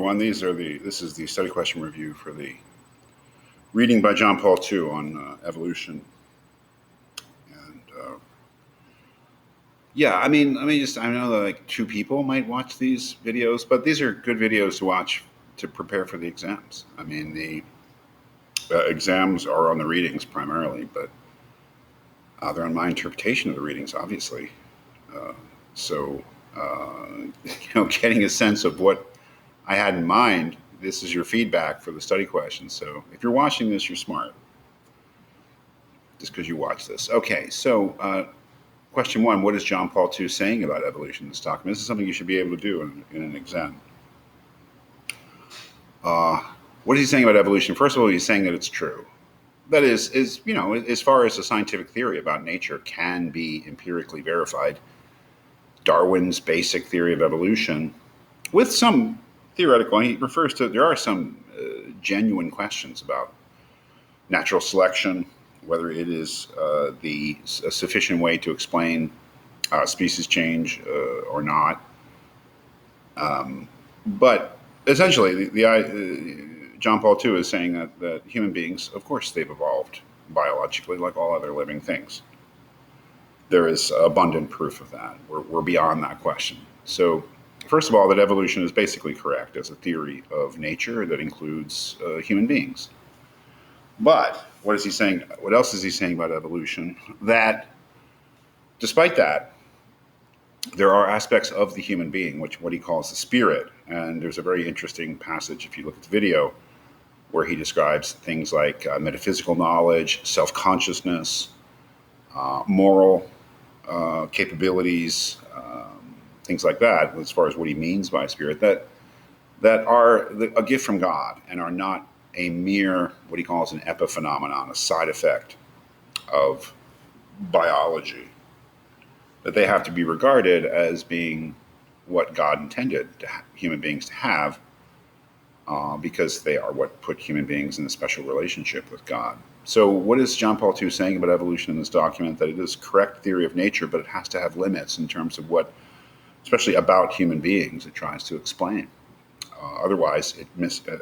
everyone. This is the study question review for the reading by John Paul II on evolution. And I know that like two people might watch these videos, but these are good videos to watch to prepare for the exams. I mean, the exams are on the readings primarily, but they're on my interpretation of the readings, obviously. So, getting a sense of what I had in mind, this is your feedback for the study questions. So if you're watching this, you're smart. Just because you watch this. Okay, so question one, what is John Paul II saying about evolution in this document? This is something you should be able to do in an exam. What is he saying about evolution? First of all, he's saying that it's true. That is as far as the scientific theory about nature can be empirically verified, Darwin's basic theory of evolution, with some theoretical, he refers to, there are some genuine questions about natural selection, whether it is a sufficient way to explain species change or not. But essentially, John Paul II is saying that human beings, of course, they've evolved biologically like all other living things. There is abundant proof of that. We're beyond that question. So, first of all, that evolution is basically correct as a theory of nature that includes human beings. But what is he saying? What else is he saying about evolution? That despite that, there are aspects of the human being, what he calls the spirit. And there's a very interesting passage, if you look at the video, where he describes things like metaphysical knowledge, self-consciousness, moral capabilities, things like that, as far as what he means by spirit, that are a gift from God and are not a mere, what he calls an epiphenomenon, a side effect of biology, that they have to be regarded as being what God intended human beings to have, because they are what put human beings in a special relationship with God. So what is John Paul II saying about evolution in this document? That it is correct theory of nature, but it has to have limits in terms of what, especially about human beings, it tries to explain. Otherwise,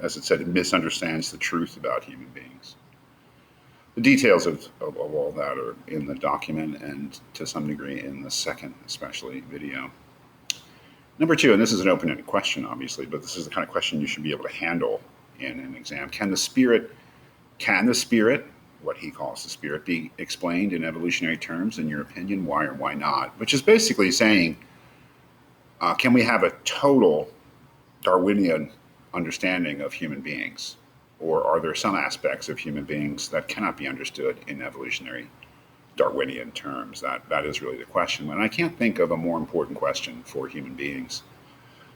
as it said, it misunderstands the truth about human beings. The details of all that are in the document and to some degree in the second, especially, video. Number two, and this is an open-ended question, obviously, but this is the kind of question you should be able to handle in an exam. Can the spirit, what he calls the spirit, be explained in evolutionary terms, in your opinion? Why or why not? Which is basically saying, can we have a total Darwinian understanding of human beings? Or are there some aspects of human beings that cannot be understood in evolutionary Darwinian terms? That is really the question. And I can't think of a more important question for human beings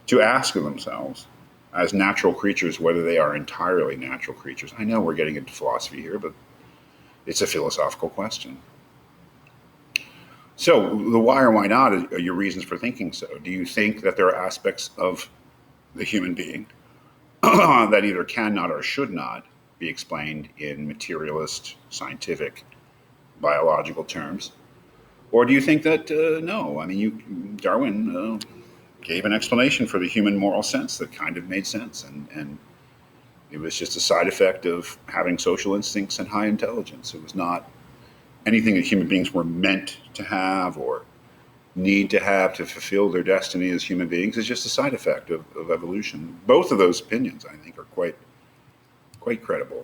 to ask of themselves as natural creatures, whether they are entirely natural creatures. I know we're getting into philosophy here, but it's a philosophical question. So the why or why not are your reasons for thinking so. Do you think that there are aspects of the human being that either cannot or should not be explained in materialist, scientific, biological terms? Or do you think that, no, I mean, Darwin gave an explanation for the human moral sense that kind of made sense, and it was just a side effect of having social instincts and high intelligence. It was not anything that human beings were meant to have or need to have to fulfill their destiny as human beings. It's just a side effect of evolution. Both of those opinions, I think, are quite credible.